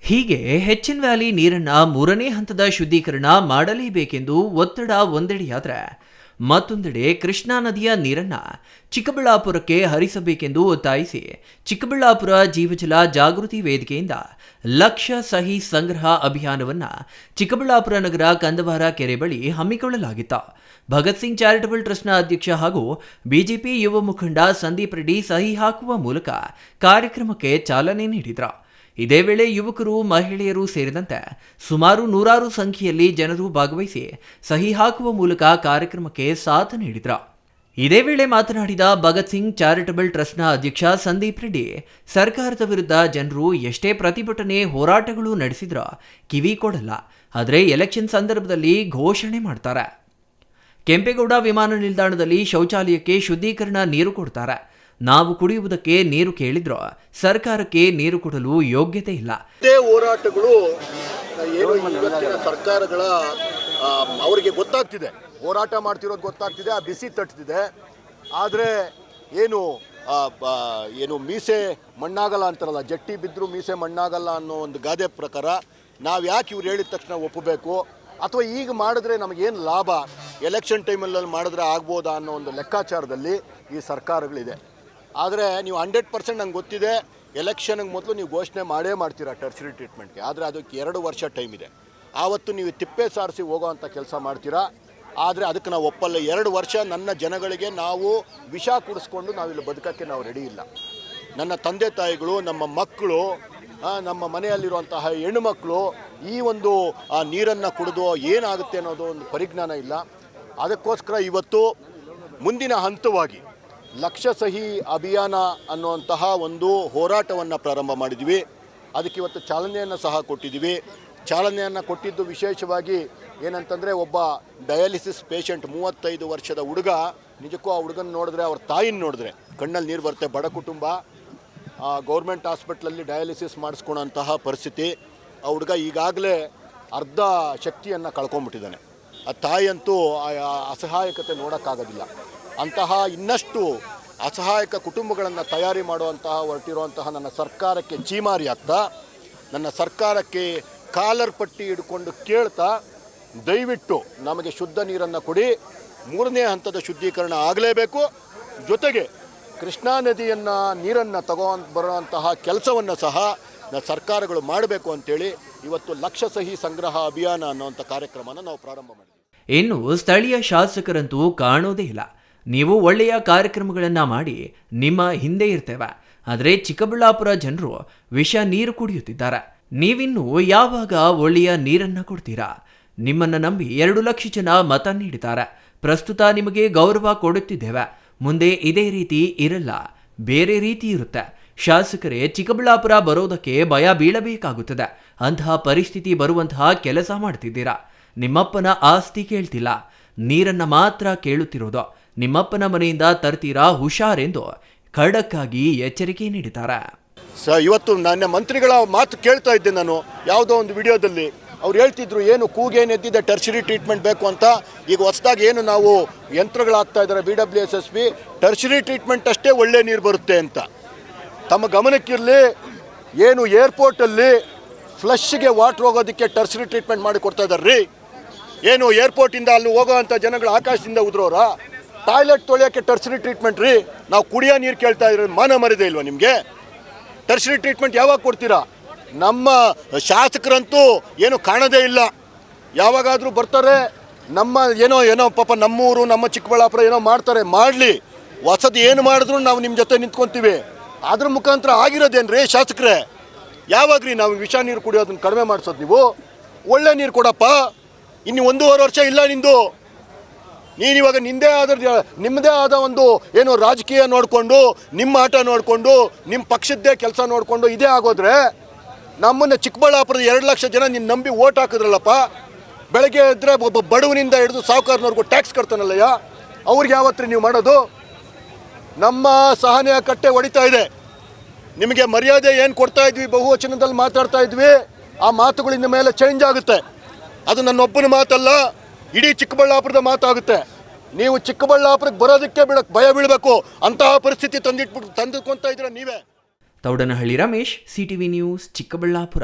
ಹೀಗೆ ಹೆಚ್ಚಿನ ವ್ಯಾಲಿ ನೀರನ್ನ ಮೂರನೇ ಹಂತದ ಶುದ್ಧೀಕರಣ ಮಾಡಲೇಬೇಕೆಂದು ಒತ್ತಡ ಒಂದೆಡೆಯಾದರೆ ಮತ್ತೊಂದೆಡೆ ಕೃಷ್ಣಾ ನದಿಯ ನೀರನ್ನ ಚಿಕ್ಕಬಳ್ಳಾಪುರಕ್ಕೆ ಹರಿಸಬೇಕೆಂದು ಒತ್ತಾಯಿಸಿ ಚಿಕ್ಕಬಳ್ಳಾಪುರ ಜೀವಜಲ ಜಾಗೃತಿ ವೇದಿಕೆಯಿಂದ ಲಕ್ಷ ಸಹಿ ಸಂಗ್ರಹ ಅಭಿಯಾನವನ್ನ ಚಿಕ್ಕಬಳ್ಳಾಪುರ ನಗರ ಕಂದವಾರ ಕೆರೆ ಬಳಿ ಹಮ್ಮಿಕೊಳ್ಳಲಾಗಿತ್ತು. ಭಗತ್ ಸಿಂಗ್ ಚಾರಿಟಬಲ್ ಟ್ರಸ್ಟ್ನ ಅಧ್ಯಕ್ಷ ಹಾಗೂ ಬಿಜೆಪಿ ಯುವ ಮುಖಂಡ ಸಂದೀಪ್ ರೆಡ್ಡಿ ಸಹಿ ಹಾಕುವ ಮೂಲಕ ಕಾರ್ಯಕ್ರಮಕ್ಕೆ ಚಾಲನೆ ನೀಡಿದರು. ಇದೇ ವೇಳೆ ಯುವಕರು, ಮಹಿಳೆಯರು ಸೇರಿದಂತೆ ಸುಮಾರು ನೂರಾರು ಸಂಖ್ಯೆಯಲ್ಲಿ ಜನರು ಭಾಗವಹಿಸಿ ಸಹಿ ಹಾಕುವ ಮೂಲಕ ಕಾರ್ಯಕ್ರಮಕ್ಕೆ ಸಾಥ್ ನೀಡಿದರು. ಇದೇ ವೇಳೆ ಮಾತನಾಡಿದ ಭಗತ್ ಸಿಂಗ್ ಚಾರಿಟಬಲ್ ಟ್ರಸ್ಟ್ನ ಅಧ್ಯಕ್ಷ ಸಂದೀಪ್ ರೆಡ್ಡಿ, ಸರ್ಕಾರದ ವಿರುದ್ಧ ಜನರು ಎಷ್ಟೇ ಪ್ರತಿಭಟನೆ, ಹೋರಾಟಗಳು ನಡೆಸಿದ್ರೂ ಕಿವಿ ಕೊಡಲ್ಲ. ಆದರೆ ಎಲೆಕ್ಷನ್ ಸಂದರ್ಭದಲ್ಲಿ ಘೋಷಣೆ ಮಾಡ್ತಾರೆ. ಕೆಂಪೇಗೌಡ ವಿಮಾನ ನಿಲ್ದಾಣದಲ್ಲಿ ಶೌಚಾಲಯಕ್ಕೆ ಶುದ್ಧೀಕರಣ ನೀರು ಕೊಡ್ತಾರೆ. ನಾವು ಕುಡಿಯುವುದಕ್ಕೆ ನೀರು ಕೇಳಿದ್ರು ಸರ್ಕಾರಕ್ಕೆ ನೀರು ಕೊಡಲು ಯೋಗ್ಯತೆ ಇಲ್ಲ. ಹೋರಾಟಗಳು ಏನು ಇವತ್ತಿನ ಸರ್ಕಾರಗಳ ಅವರಿಗೆ ಗೊತ್ತಾಗ್ತಿದೆ, ಹೋರಾಟ ಮಾಡ್ತಿರೋದು ಗೊತ್ತಾಗ್ತಿದೆ, ಆ ಬಿಸಿ ತಟ್ತಿದೆ. ಆದರೆ ಏನು ಮೀಸೆ ಮಣ್ಣಾಗಲ್ಲ ಅಂತಾರಲ್ಲ, ಜಟ್ಟಿ ಬಿದ್ದರೂ ಮೀಸೆ ಮಣ್ಣಾಗಲ್ಲ ಅನ್ನೋ ಒಂದು ಗಾದೆ ಪ್ರಕಾರ ನಾವು ಯಾಕೆ ಇವ್ರು ಹೇಳಿದ ತಕ್ಷಣ ಒಪ್ಪಬೇಕು, ಅಥವಾ ಈಗ ಮಾಡಿದ್ರೆ ನಮಗೇನು ಲಾಭ, ಎಲೆಕ್ಷನ್ ಟೈಮಲ್ಲಿ ಮಾಡಿದ್ರೆ ಆಗ್ಬೋದಾ ಅನ್ನೋ ಒಂದು ಲೆಕ್ಕಾಚಾರದಲ್ಲಿ ಈ ಸರ್ಕಾರಗಳಿದೆ. ಆದರೆ ನೀವು 100% ನಂಗೆ ಗೊತ್ತಿದೆ, ಎಲೆಕ್ಷನ್ಗೆ ಮೊದಲು ನೀವು ಘೋಷಣೆ ಮಾಡ್ತೀರಾ ಟರ್ಷರಿ ಟ್ರೀಟ್ಮೆಂಟ್ಗೆ. ಆದರೆ ಅದಕ್ಕೆ 2 ವರ್ಷ ಟೈಮ್ ಇದೆ. ಆವತ್ತು ನೀವು ತಿಪ್ಪೆ ಸಾರಿಸಿ ಹೋಗೋ ಅಂಥ ಕೆಲಸ ಮಾಡ್ತೀರಾ. ಆದರೆ ಅದಕ್ಕೆ ನಾವು ಒಪ್ಪಲ್ಲ. 2 ವರ್ಷ ನನ್ನ ಜನಗಳಿಗೆ ನಾವು ವಿಷ ಕುಡಿಸ್ಕೊಂಡು ನಾವಿಲ್ಲಿ ಬದುಕೋಕ್ಕೆ ನಾವು ರೆಡಿ ಇಲ್ಲ. ನನ್ನ ತಂದೆ ತಾಯಿಗಳು, ನಮ್ಮ ಮಕ್ಕಳು, ನಮ್ಮ ಮನೆಯಲ್ಲಿರುವಂತಹ ಹೆಣ್ಣುಮಕ್ಕಳು ಈ ಒಂದು ನೀರನ್ನು ಕುಡಿದು ಏನಾಗುತ್ತೆ ಅನ್ನೋದು ಒಂದು ಪರಿಜ್ಞಾನ ಇಲ್ಲ. ಅದಕ್ಕೋಸ್ಕರ ಇವತ್ತು ಮುಂದಿನ ಹಂತವಾಗಿ ಲಕ್ಷ ಸಹಿ ಅಭಿಯಾನ ಅನ್ನುವಂತಹ ಒಂದು ಹೋರಾಟವನ್ನು ಪ್ರಾರಂಭ ಮಾಡಿದ್ವಿ. ಅದಕ್ಕೆ ಇವತ್ತು ಚಾಲನೆಯನ್ನು ಸಹ ಕೊಟ್ಟಿದ್ದೀವಿ. ಚಾಲನೆಯನ್ನು ಕೊಟ್ಟಿದ್ದು ವಿಶೇಷವಾಗಿ ಏನಂತಂದರೆ, ಒಬ್ಬ ಡಯಾಲಿಸಿಸ್ ಪೇಷಂಟ್ 35 ವರ್ಷದ ಹುಡುಗ, ನಿಜಕ್ಕೂ ಆ ಹುಡುಗನ ನೋಡಿದ್ರೆ, ಅವ್ರ ತಾಯಿನ ನೋಡಿದ್ರೆ ಕಣ್ಣಲ್ಲಿ ನೀರು ಬರುತ್ತೆ. ಬಡ ಕುಟುಂಬ, ಗೌರ್ಮೆಂಟ್ ಹಾಸ್ಪಿಟ್ಲಲ್ಲಿ ಡಯಾಲಿಸಿಸ್ ಮಾಡಿಸ್ಕೊಳೋಂತಹ ಪರಿಸ್ಥಿತಿ. ಆ ಹುಡುಗ ಈಗಾಗಲೇ ಅರ್ಧ ಶಕ್ತಿಯನ್ನು ಕಳ್ಕೊಂಡ್ಬಿಟ್ಟಿದ್ದಾನೆ. ಆ ತಾಯಿಯಂತೂ ಅಸಹಾಯಕತೆ ನೋಡೋಕ್ಕಾಗೋದಿಲ್ಲ. ಅಂತಹ ಇನ್ನಷ್ಟು ಅಸಹಾಯಕ ಕುಟುಂಬಗಳನ್ನು ತಯಾರಿ ಮಾಡುವಂತಹ ಹೊರಟಿರುವಂತಹ ನನ್ನ ಸರ್ಕಾರಕ್ಕೆ ಚೀಮಾರಿ ಆಗ್ತಾ, ನನ್ನ ಸರ್ಕಾರಕ್ಕೆ ಕಾಲರ್ ಪಟ್ಟಿ ಹಿಡ್ಕೊಂಡು ಕೇಳ್ತಾ, ದಯವಿಟ್ಟು ನಮಗೆ ಶುದ್ಧ ನೀರನ್ನು ಕೊಡಿ, 3ನೇ ಹಂತದ ಶುದ್ಧೀಕರಣ ಆಗಲೇಬೇಕು. ಜೊತೆಗೆ ಕೃಷ್ಣಾ ನದಿಯನ್ನು ನೀರನ್ನು ಬರುವಂತಹ ಕೆಲಸವನ್ನು ಸಹ ಸರ್ಕಾರಗಳು ಮಾಡಬೇಕು ಅಂತೇಳಿ ಇವತ್ತು ಲಕ್ಷ ಸಹಿ ಸಂಗ್ರಹ ಅಭಿಯಾನ ಅನ್ನುವಂಥ ಕಾರ್ಯಕ್ರಮನ ನಾವು ಪ್ರಾರಂಭ ಮಾಡಿದ್ವಿ. ಇನ್ನು ಸ್ಥಳೀಯ ಶಾಸಕರಂತೂ ಕಾಣೋದೇ ಇಲ್ಲ. ನೀವು ಒಳ್ಳೆಯ ಕಾರ್ಯಕ್ರಮಗಳನ್ನು ಮಾಡಿ ನಿಮ್ಮ ಹಿಂದೆ ಇರ್ತೇವೆ, ಆದರೆ ಚಿಕ್ಕಬಳ್ಳಾಪುರ ಜನರು ವಿಷ ನೀರು ಕುಡಿಯುತ್ತಿದ್ದಾರೆ. ನೀವಿನ್ನೂ ಯಾವಾಗ ಒಳ್ಳೆಯ ನೀರನ್ನು ಕೊಡ್ತೀರಾ? ನಿಮ್ಮನ್ನು ನಂಬಿ 2 ಲಕ್ಷ ಜನ ಮತ ನೀಡಿದ್ದಾರೆ. ಪ್ರಸ್ತುತ ನಿಮಗೆ ಗೌರವ ಕೊಡುತ್ತಿದ್ದೇವೆ. ಮುಂದೆ ಇದೇ ರೀತಿ ಇರಲ್ಲ, ಬೇರೆ ರೀತಿ ಇರುತ್ತೆ. ಶಾಸಕರೇ ಚಿಕ್ಕಬಳ್ಳಾಪುರ ಬರೋದಕ್ಕೆ ಭಯ ಬೀಳಬೇಕಾಗುತ್ತದೆ. ಅಂತಹ ಪರಿಸ್ಥಿತಿ ಬರುವಂತಹ ಕೆಲಸ ಮಾಡ್ತಿದ್ದೀರಾ. ನಿಮ್ಮಪ್ಪನ ಆಸ್ತಿ ಕೇಳ್ತಿಲ್ಲ, ನೀರನ್ನು ಮಾತ್ರ ಕೇಳುತ್ತಿರೋದು. ನಿಮ್ಮಪ್ಪನ ಮನೆಯಿಂದ ತರ್ತೀರಾ, ಹುಷಾರೆಂದು ಖಡಕ್ಕಾಗಿ ಎಚ್ಚರಿಕೆ ನೀಡಿದ್ದಾರೆ. ಇವತ್ತು ನನ್ನ ಮಂತ್ರಿಗಳ ಮಾತು ಕೇಳ್ತಾ ಇದ್ದೆ ನಾನು ಯಾವುದೋ ಒಂದು ವಿಡಿಯೋದಲ್ಲಿ. ಅವ್ರು ಹೇಳ್ತಿದ್ರು, ಏನು ಕೂಗೇನೆದ್ದಿದೆ, ಟರ್ಷರಿ ಟ್ರೀಟ್ಮೆಂಟ್ ಬೇಕು ಅಂತ. ಈಗ ಹೊಸದಾಗಿ ಏನು ನಾವು ಯಂತ್ರಗಳಾಗ್ತಾ ಇದ್ದಾರೆ BWSSB, ಟರ್ಷರಿ ಟ್ರೀಟ್ಮೆಂಟ್ ಅಷ್ಟೇ ಒಳ್ಳೆ ನೀರು ಬರುತ್ತೆ ಅಂತ. ತಮ್ಮ ಗಮನಕ್ಕಿರಲಿ, ಏನು ಏರ್ಪೋರ್ಟಲ್ಲಿ ಫ್ಲಶ್ಗೆ ವಾಟ್ರ್ ಹೋಗೋದಕ್ಕೆ ಟರ್ಷರಿ ಟ್ರೀಟ್ಮೆಂಟ್ ಮಾಡಿ ಕೊಡ್ತಾ ಇದ್ದಾರೆ ರೀ. ಏನು ಏರ್ಪೋರ್ಟಿಂದ ಅಲ್ಲಿ ಹೋಗೋ ಅಂಥ ಜನಗಳು ಆಕಾಶದಿಂದ ಉದ್ರೋರ ಟಾಯ್ಲೆಟ್ ತೊಳೆಯೋಕ್ಕೆ ಟರ್ಷರಿ ಟ್ರೀಟ್ಮೆಂಟ್ ರೀ. ನಾವು ಕುಡಿಯೋ ನೀರು ಕೇಳ್ತಾ ಇದ್ರೆ ಮಾನ ಮರಿದೆ ಇಲ್ವಾ ನಿಮಗೆ? ಟರ್ಷರಿ ಟ್ರೀಟ್ಮೆಂಟ್ ಯಾವಾಗ ಕೊಡ್ತೀರಾ? ನಮ್ಮ ಶಾಸಕರಂತೂ ಏನು ಕಾಣೋದೇ ಇಲ್ಲ. ಯಾವಾಗಾದರೂ ಬರ್ತಾರೆ, ಏನೋ ಪಾಪ ನಮ್ಮೂರು, ನಮ್ಮ ಚಿಕ್ಕಬಳ್ಳಾಪುರ ಏನೋ ಮಾಡ್ತಾರೆ, ಮಾಡಲಿ. ಹೊಸದು ಏನು ಮಾಡಿದ್ರು ನಾವು ನಿಮ್ಮ ಜೊತೆ ನಿಂತ್ಕೊತೀವಿ. ಅದ್ರ ಮುಖಾಂತರ ಆಗಿರೋದೇನು ರೀ ಶಾಸಕರೇ? ಯಾವಾಗ್ರಿ ನಾವು ವಿಷ ನೀರು ಕುಡಿಯೋದನ್ನ ಕಡಿಮೆ ಮಾಡಿಸೋದು? ನೀವು ಒಳ್ಳೆ ನೀರು ಕೊಡಪ್ಪ. ಇನ್ನು 1.5 ವರ್ಷ ಇಲ್ಲ ನಿಂದು. ನೀನಿವಾಗ ನಿಮ್ಮದೇ ಆದ ಒಂದು ಏನು ರಾಜಕೀಯ ನೋಡಿಕೊಂಡು, ನಿಮ್ಮ ಆಟ ನೋಡಿಕೊಂಡು, ನಿಮ್ಮ ಪಕ್ಷದ್ದೇ ಕೆಲಸ ನೋಡಿಕೊಂಡು ಇದೇ ಆಗೋದ್ರೆ, ನಮ್ಮನ್ನು ಚಿಕ್ಕಬಳ್ಳಾಪುರದ 2 ಲಕ್ಷ ಜನ ನಿನ್ನ ನಂಬಿ ಓಟ್ ಹಾಕಿದ್ರಲ್ಲಪ್ಪ. ಬೆಳಗ್ಗೆ ಇದ್ದರೆ ಒಬ್ಬ ಬಡವನಿಂದ ಹಿಡಿದು ಸಾಹುಕಾರನವ್ರಿಗೂ ಟ್ಯಾಕ್ಸ್ ಕಟ್ತಾನಲ್ಲಯ್ಯ, ಅವ್ರಿಗೆ ಯಾವತ್ತೂ ನೀವು ಮಾಡೋದು? ನಮ್ಮ ಸಹನೆಯ ಕಟ್ಟೆ ಹೊಡಿತಾ ಇದೆ. ನಿಮಗೆ ಮರ್ಯಾದೆ ಏನು ಕೊಡ್ತಾ ಇದ್ವಿ, ಬಹುವಚನದಲ್ಲಿ ಮಾತಾಡ್ತಾ ಇದ್ವಿ, ಆ ಮಾತುಗಳಿಂದ ಮೇಲೆ ಚೇಂಜ್ ಆಗುತ್ತೆ. ಅದು ನನ್ನೊಬ್ಬನ ಮಾತಲ್ಲ, ಇಡೀ ಚಿಕ್ಕಬಳ್ಳಾಪುರದ ಮಾತಾಗುತ್ತೆ. ನೀವು ಚಿಕ್ಕಬಳ್ಳಾಪುರಕ್ಕೆ ಬರೋದಕ್ಕೆ ಭಯ ಬೀಳಬೇಕು. ಅಂತಹ ಪರಿಸ್ಥಿತಿ ತಂದುಕೊಂತ ಇದ್ದೀರಾ ನೀವೇ. Thoudanahalli Ramesh, CTV news, Chikkaballapur.